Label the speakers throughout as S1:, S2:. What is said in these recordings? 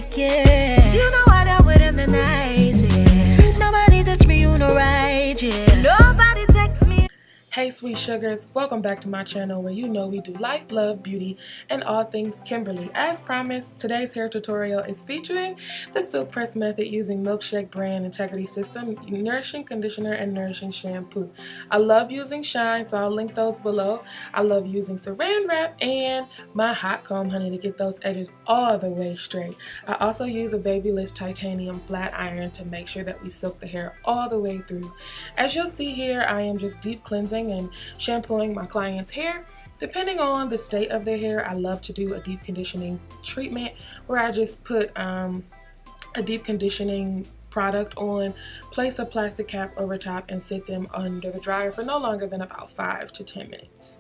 S1: like it. You know I dealt with him the night, yeah. Nobody touch me, you know right, yeah. Nobody text me.
S2: Hey sweet sugars, welcome back to my channel where you know we do life, love, beauty, and all things Kimberly. As promised, today's hair tutorial is featuring the silk press method using Milkshake brand integrity system, nourishing conditioner, and nourishing shampoo. I love using shine, so I'll link those below. I love using saran wrap and my hot comb, honey, to get those edges all the way straight. I also use a Babylis titanium flat iron to make sure that we silk the hair all the way through. As you'll see here, I am just deep cleansing and shampooing my client's hair. Depending on the state of their hair, I love to do a deep conditioning treatment where I just put a deep conditioning product on, place a plastic cap over top, and sit them under the dryer for no longer than about 5 to 10 minutes.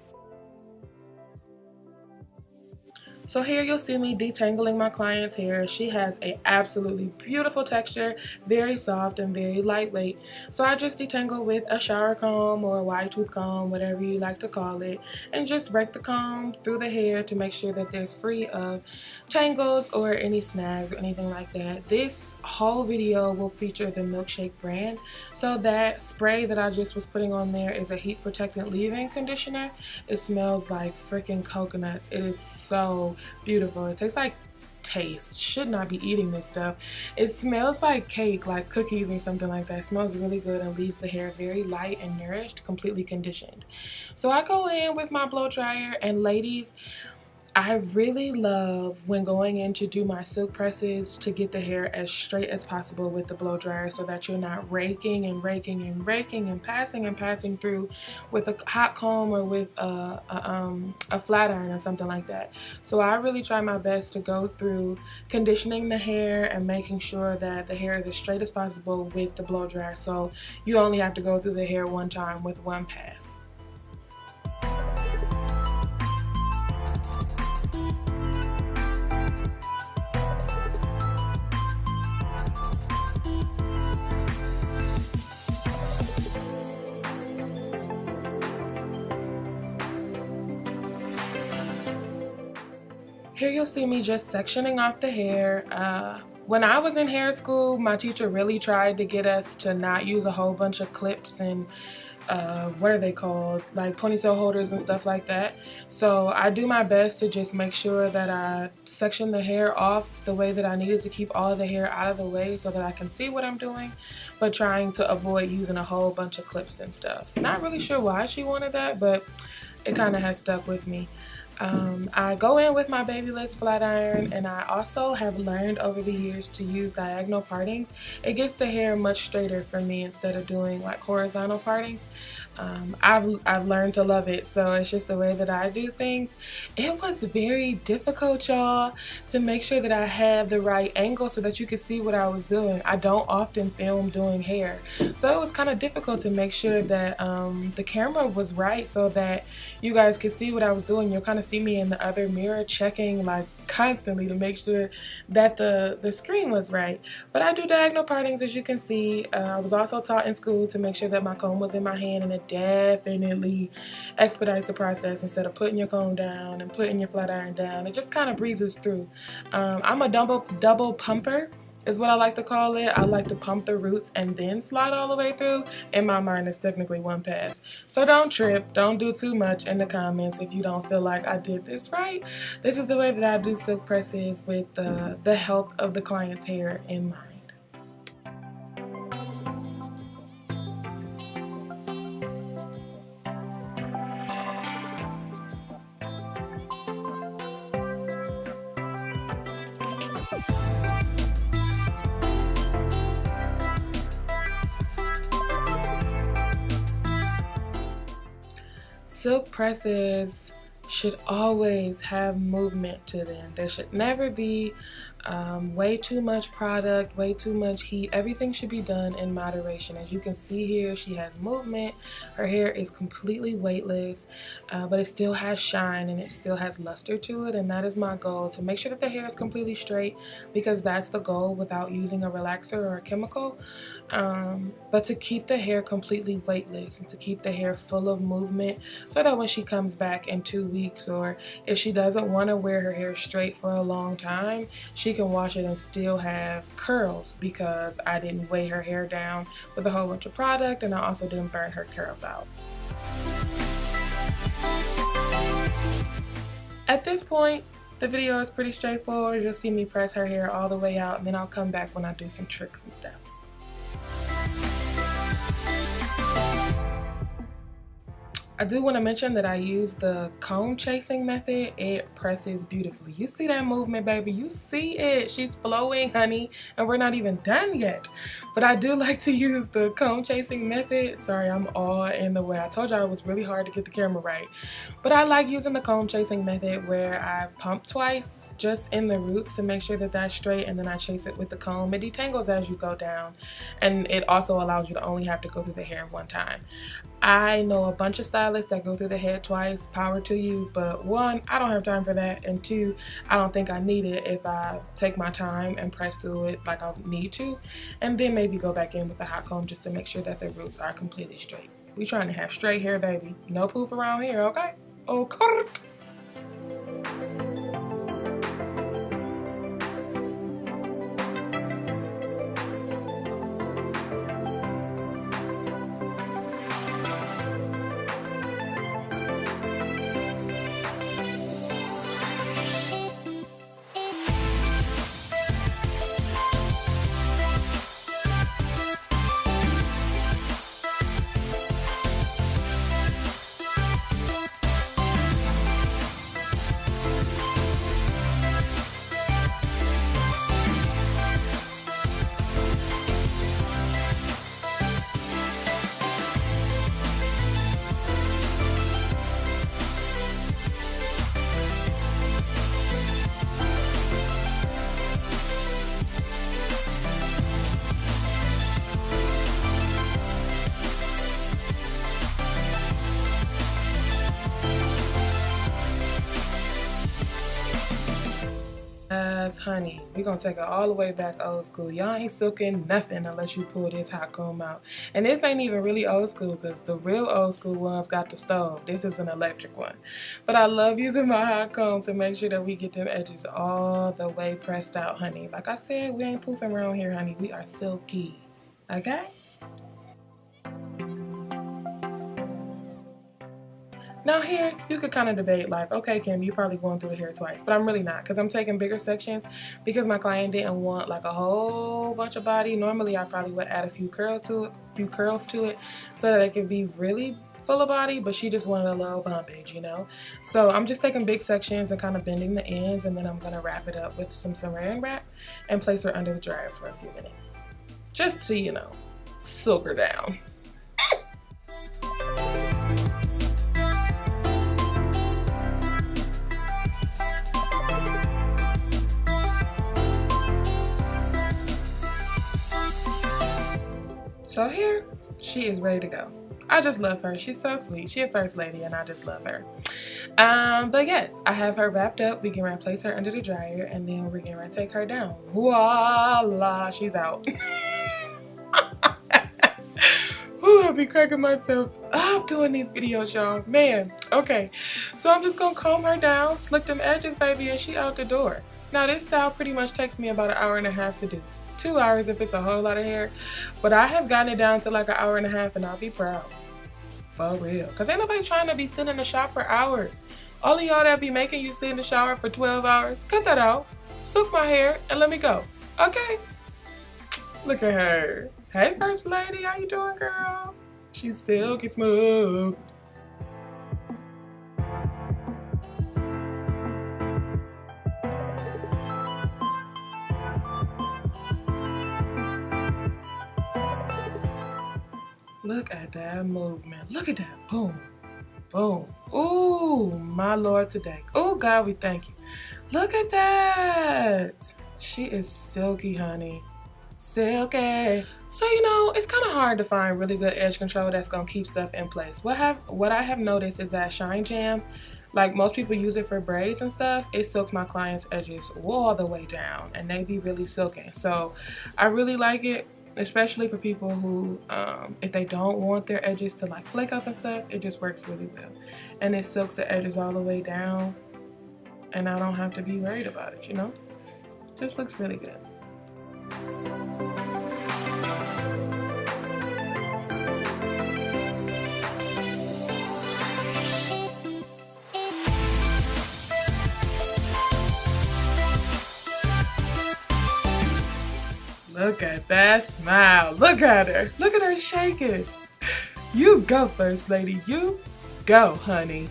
S2: So here you'll see me detangling my client's hair. She has a absolutely beautiful texture, very soft and very lightweight. So I just detangle with a shower comb or a wide tooth comb, whatever you like to call it, and just break the comb through the hair to make sure that there's free of tangles or any snags or anything like that. This whole video will feature the Milkshake brand. So that spray that I just was putting on there is a heat protectant leave-in conditioner. It smells like freaking coconuts. It is so beautiful. It tastes like taste. Should not be eating this stuff. It smells like cake, like cookies or something like that. It smells really good and leaves the hair very light and nourished, completely conditioned. So I go in with my blow dryer, and ladies, I really love when going in to do my silk presses to get the hair as straight as possible with the blow dryer so that you're not raking and raking and raking and passing through with a hot comb or with a flat iron or something like that. So I really try my best to go through conditioning the hair and making sure that the hair is as straight as possible with the blow dryer, so you only have to go through the hair one time with one pass. Here you'll see me just sectioning off the hair. When I was in hair school, my teacher really tried to get us to not use a whole bunch of clips and what are they called, like ponytail holders and stuff like that. So I do my best to just make sure that I section the hair off the way that I needed to keep all of the hair out of the way so that I can see what I'm doing, but trying to avoid using a whole bunch of clips and stuff. Not really sure why she wanted that, but it kind of has stuck with me. I go in with my Babylis flat iron, and I also have learned over the years to use diagonal partings. It gets the hair much straighter for me instead of doing like horizontal partings. I've learned to love it, so it's just the way that I do things. It was very difficult, y'all, to make sure that I had the right angle so that you could see what I was doing. I don't often film doing hair, so it was kind of difficult to make sure that the camera was right so that you guys could see what I was doing. You'll kind of see me in the other mirror checking like constantly to make sure that the screen was right. But I do diagonal partings, as you can see. I was also taught in school to make sure that my comb was in my hand, and it definitely expedites the process. Instead of putting your comb down and putting your flat iron down, it just kind of breezes through. I'm a double pumper is what I like to call it. I like to pump the roots and then slide all the way through. In my mind, it's technically one pass. So don't trip, don't do too much in the comments if you don't feel like I did this right. This is the way that I do silk presses with the health of the client's hair in mind. Silk presses should always have movement to them. There should never be way too much product, way too much heat. Everything should be done in moderation. As you can see here, she has movement. Her hair is completely weightless, but it still has shine and it still has luster to it, and that is my goal, to make sure that the hair is completely straight, because that's the goal without using a relaxer or a chemical. But to keep the hair completely weightless and to keep the hair full of movement so that when she comes back in 2 weeks, weeks, or if she doesn't want to wear her hair straight for a long time, she can wash it and still have curls because I didn't weigh her hair down with a whole bunch of product, and I also didn't burn her curls out. At this point, the video is pretty straightforward. You'll see me press her hair all the way out, and then I'll come back when I do some tricks and stuff. I do want to mention that I use the comb chasing method. It presses beautifully. You see that movement, baby? You see it. She's flowing, honey, and we're not even done yet. But I do like to use the comb chasing method. Sorry, I'm all in the way. I told y'all it was really hard to get the camera right. But I like using the comb chasing method where I pump twice just in the roots to make sure that that's straight, and then I chase it with the comb. It detangles as you go down, and it also allows you to only have to go through the hair one time. I know a bunch of stylists that go through the hair twice. Power to you, but one, I don't have time for that, and two, I don't think I need it if I take my time and press through it like I need to, and then maybe go back in with the hot comb just to make sure that the roots are completely straight. We trying to have straight hair, baby. No poof around here, okay? Okay. Honey, we're gonna take it all the way back old school. Y'all ain't silking nothing unless you pull this hot comb out. And this ain't even really old school because the real old school ones got the stove. This is an electric one. But I love using my hot comb to make sure that we get them edges all the way pressed out, honey. Like I said, we ain't poofing around here, honey. We are silky. Okay? Now here, you could kind of debate like, okay, Kim, you probably going through the hair twice, but I'm really not because I'm taking bigger sections because my client didn't want like a whole bunch of body. Normally, I probably would add a few curls to it so that it could be really full of body, but she just wanted a little bumpage, you know? So I'm just taking big sections and kind of bending the ends, and then I'm going to wrap it up with some saran wrap and place her under the dryer for a few minutes. Just to, you know, silk her down. So here, she is ready to go. I just love her. She's so sweet. She's a first lady and I just love her. But yes, I have her wrapped up. We can place her under the dryer and then we're gonna take her down. Voila, she's out. Ooh, I'll be cracking myself up doing these videos, y'all. Man, okay. So I'm just gonna comb her down, slick them edges, baby, and she out the door. Now this style pretty much takes me about 1.5 hours to do. 2 hours if it's a whole lot of hair, but I have gotten it down to like 1.5 hours and I'll be proud. For real. Because ain't nobody trying to be sitting in the shop for hours. All of y'all that be making you sit in the shower for 12 hours, cut that out. Soak my hair and let me go. Okay? Look at her. Hey, First Lady. How you doing, girl? She's silky smooth. Look at that movement. Look at that. Boom. Boom. Ooh, my Lord today. Oh, God, we thank you. Look at that. She is silky, honey. Silky. So, you know, it's kind of hard to find really good edge control that's going to keep stuff in place. What I have noticed is that Shine Jam, like most people use it for braids and stuff, it silks my clients' edges all the way down and they be really silking. So I really like it. especially for people who, if they don't want their edges to like flake up and stuff, it just works really well. And it silks the edges all the way down, and I don't have to be worried about it, you know? Just looks really good. Look at that smile. Look at her. Look at her shaking. You go, First Lady. You go, honey.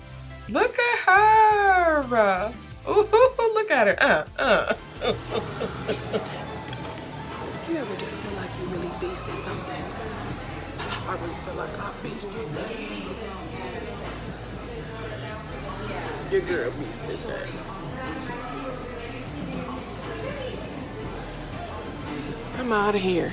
S2: Look at her. Ooh, look at her. You ever just feel like you really beasted something? I really feel like I beasted that. Your girl beasted that. I'm out of here.